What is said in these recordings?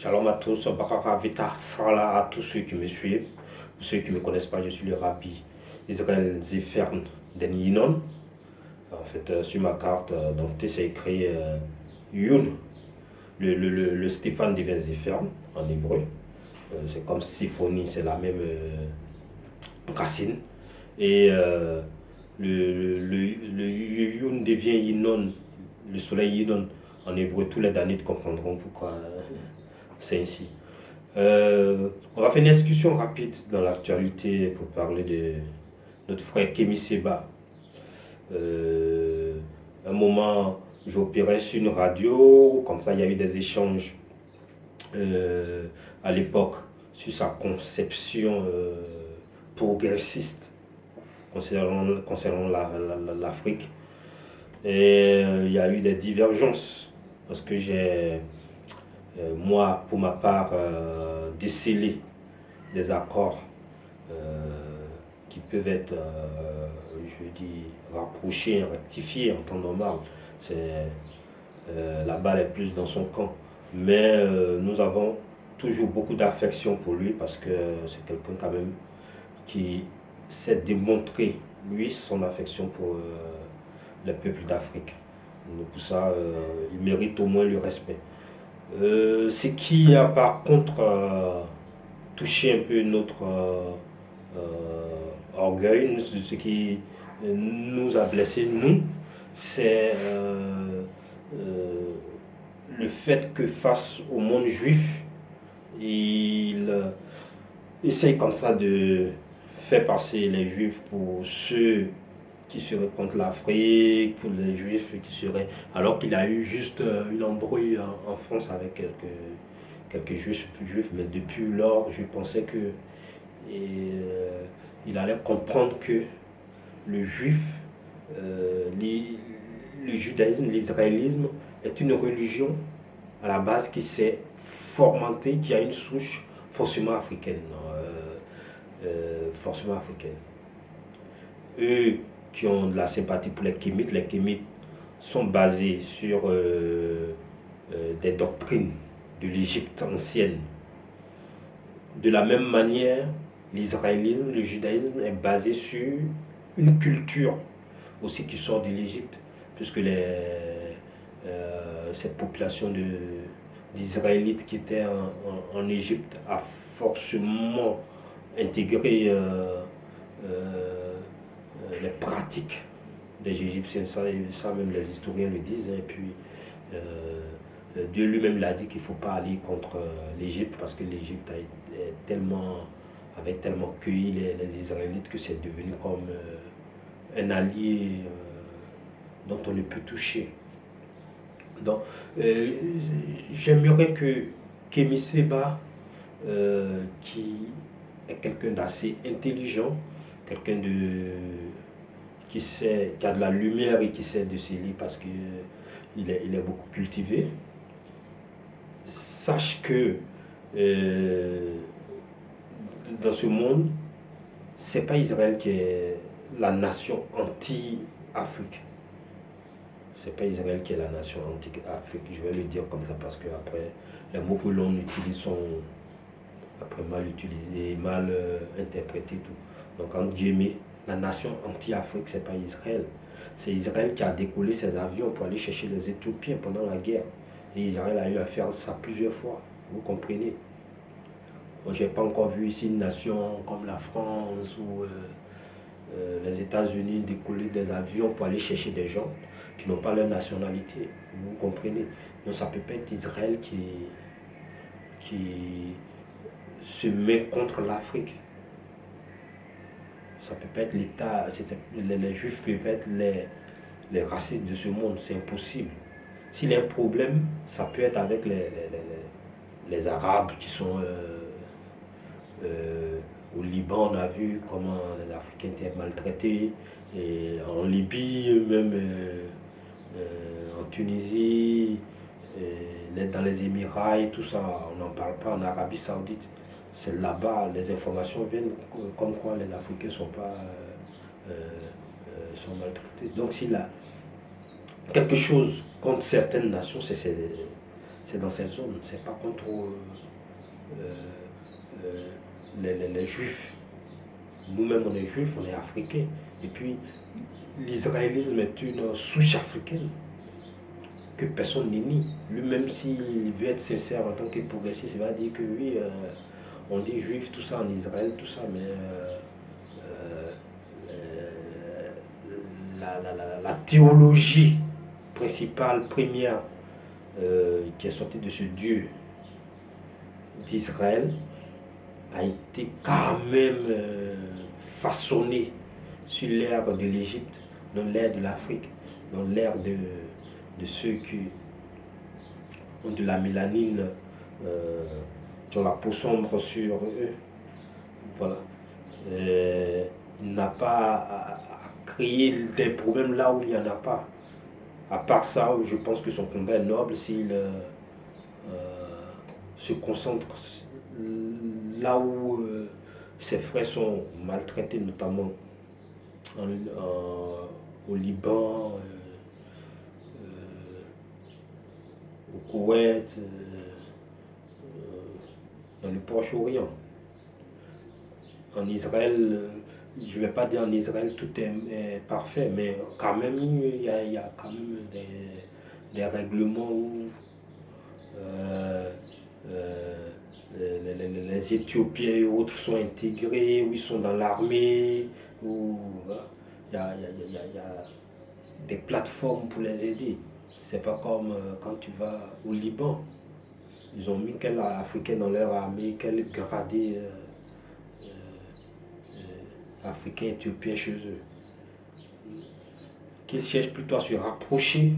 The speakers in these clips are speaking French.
Shalom à tous, Baraka Vita Sala à tous ceux qui me suivent. Pour ceux qui ne me connaissent pas, je suis le rabbi Israël Zefern Den Yinon. En fait, sur ma carte d'identité, c'est écrit Yun, le Stéphane Divin Zefern en hébreu. C'est comme symphonie, c'est la même racine. Et le Yun devient Yinon, le soleil Yinon en hébreu. Tous les Danites comprendront pourquoi c'est ainsi. On va faire une discussion rapide dans l'actualité pour parler de notre frère Kémy Séba. Un moment, j'opérais sur une radio, comme ça il y a eu des échanges à l'époque sur sa conception progressiste concernant l'Afrique. Et il y a eu des divergences parce que j'ai moi, pour ma part, déceler des accords qui peuvent être, je dis, rapprochés, rectifiés en temps normal. La balle est plus dans son camp. Mais nous avons toujours beaucoup d'affection pour lui parce que c'est quelqu'un quand même qui sait démontrer, lui, son affection pour le peuple d'Afrique. Donc pour ça, il mérite au moins le respect. Ce qui a par contre touché un peu notre orgueil, ce qui nous a blessés, nous, c'est le fait que face au monde juif, il essaye comme ça de faire passer les juifs pour ceux qui seraient contre l'Afrique, pour les juifs qui seraient... Alors qu'il a eu juste une embrouille en France avec quelques juifs, mais depuis lors, je pensais que il allait comprendre que le juif, le judaïsme, l'israélisme est une religion à la base qui s'est formatée, qui a une souche forcément africaine. Forcément africaine. Eux qui ont de la sympathie pour les Kémites sont basés sur des doctrines de l'Égypte ancienne. De la même manière, l'israélisme, le judaïsme est basé sur une culture aussi qui sort de l'Égypte, puisque cette population d'Israélites qui était en Égypte a forcément intégré les pratiques des Égyptiens, ça même les historiens le disent, et puis Dieu lui-même l'a dit qu'il ne faut pas aller contre l'Égypte parce que l'Égypte avait tellement cueilli les Israélites que c'est devenu comme un allié dont on ne peut toucher. Donc, j'aimerais que Kémy Séba, qui est quelqu'un d'assez intelligent, quelqu'un qui a de la lumière et qui sait de ses livres parce qu'il est beaucoup cultivé, sache que dans ce monde, c'est pas Israël qui est la nation anti-Afrique. C'est pas Israël qui est la nation anti-Afrique. Je vais le dire comme ça parce que après, les mots que l'on utilise sont après mal utilisés, mal interprétés. Tout. Donc, entre guillemets, la nation anti-Afrique, c'est pas Israël. C'est Israël qui a décollé ses avions pour aller chercher les Éthiopiens pendant la guerre. Et Israël a eu à faire ça plusieurs fois. Vous comprenez? Je n'ai pas encore vu ici une nation comme la France ou les États-Unis décoller des avions pour aller chercher des gens qui n'ont pas leur nationalité. Vous comprenez? Donc ça peut pas être Israël qui se met contre l'Afrique. Ça peut pas être l'État, les Juifs peuvent être les racistes de ce monde, c'est impossible. S'il y a un problème, ça peut être avec les Arabes qui sont au Liban, on a vu comment les Africains étaient maltraités, et en Libye, même en Tunisie, dans les Émirats et tout ça, on n'en parle pas, en Arabie Saoudite. C'est là-bas, les informations viennent comme quoi les Africains sont maltraités. Donc s'il a quelque chose contre certaines nations, c'est c'est dans cette zone, c'est pas contre les Juifs. Nous-mêmes, on est Juifs, on est Africains. Et puis, l'israélisme est une souche africaine que personne nie. Lui-même, s'il veut être sincère en tant que progressiste, il va dire que oui, on dit Juif, tout ça en Israël, tout ça, mais la théologie principale, première, qui est sortie de ce Dieu d'Israël, a été quand même façonnée sur l'ère de l'Égypte, dans l'ère de l'Afrique, dans l'ère de ceux qui ont de la mélanine, qui ont la peau sombre sur eux. Voilà. Il n'a pas à créer des problèmes là où il n'y en a pas. À part ça, je pense que son combat est noble s'il se concentre là où ses frères sont maltraités, notamment au Liban, au Koweït, dans le Proche-Orient. En Israël, je ne vais pas dire en Israël tout est parfait, mais quand même, il y a quand même des règlements où les Éthiopiens et autres sont intégrés, où ils sont dans l'armée, où il y a des plateformes pour les aider. C'est pas comme quand tu vas au Liban. Ils ont mis quel Africain dans leur armée, quel gradé Africain, Éthiopien chez eux. Qu'ils cherchent plutôt à se rapprocher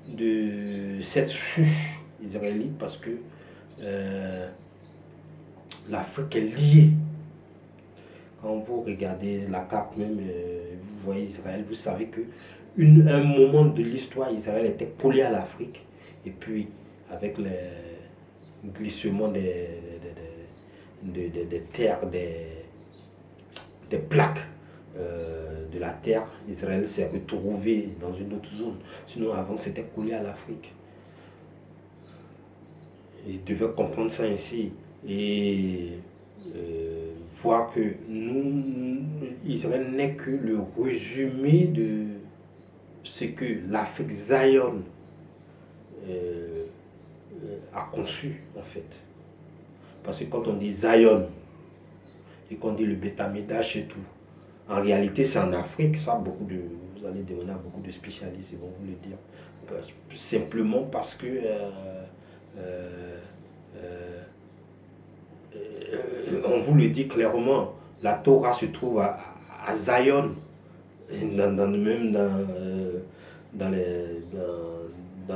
de cette souche israélite parce que l'Afrique est liée. Quand vous regardez la carte même, vous voyez Israël, vous savez que un moment de l'histoire, Israël était collé à l'Afrique. Et puis, avec le glissement des terres, des plaques de la terre, Israël s'est retrouvé dans une autre zone. Sinon, avant, c'était collé à l'Afrique. Il devait comprendre ça ainsi et voir que Israël n'est que le résumé de ce que l'Afrique Zion a conçu en fait. Parce que quand on dit Zion et qu'on dit le Beth-Amikdash et tout, en réalité c'est en Afrique, ça vous allez demander à beaucoup de spécialistes, ils vont vous le dire. Simplement parce que on vous le dit clairement, la Torah se trouve à Zion, même dans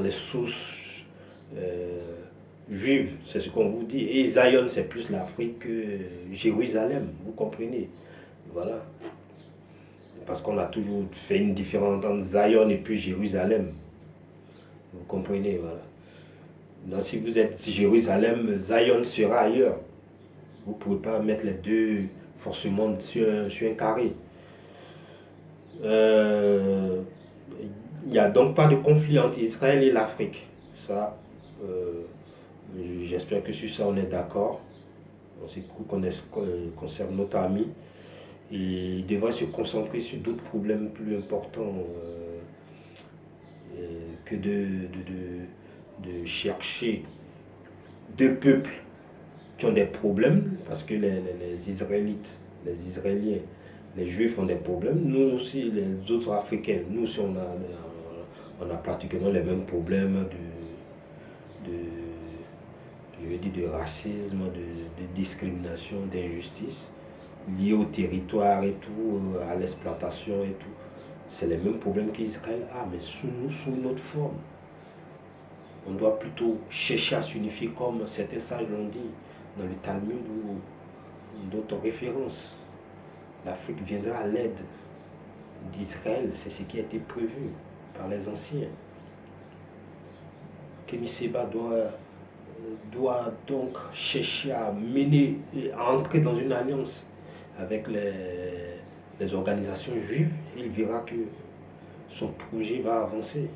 les sources juives, c'est ce qu'on vous dit. Et Zion, c'est plus l'Afrique que Jérusalem, vous comprenez. Voilà. Parce qu'on a toujours fait une différence entre Zion et puis Jérusalem. Vous comprenez, voilà. Donc si vous êtes Jérusalem, Zion sera ailleurs. Vous ne pouvez pas mettre les deux forcément sur un carré. Il n'y a donc pas de conflit entre Israël et l'Afrique. Ça, j'espère que sur ça on est d'accord. C'est qu'on conserve notre ami. Et il devrait se concentrer sur d'autres problèmes plus importants que de chercher deux peuples qui ont des problèmes, parce que les Israélites, les Israéliens, les Juifs ont des problèmes. Nous aussi, les autres Africains, nous aussi, on a pratiquement les mêmes problèmes de racisme, de discrimination, d'injustice, liés au territoire et tout, à l'exploitation et tout. C'est les mêmes problèmes qu'Israël a, mais sous une autre forme. On doit plutôt chercher à s'unifier comme certains sages l'ont dit dans le Talmud ou d'autres références. L'Afrique viendra à l'aide d'Israël, c'est ce qui a été prévu par les anciens. Kémy Séba doit donc chercher à entrer dans une alliance avec les organisations juives. Il verra que son projet va avancer.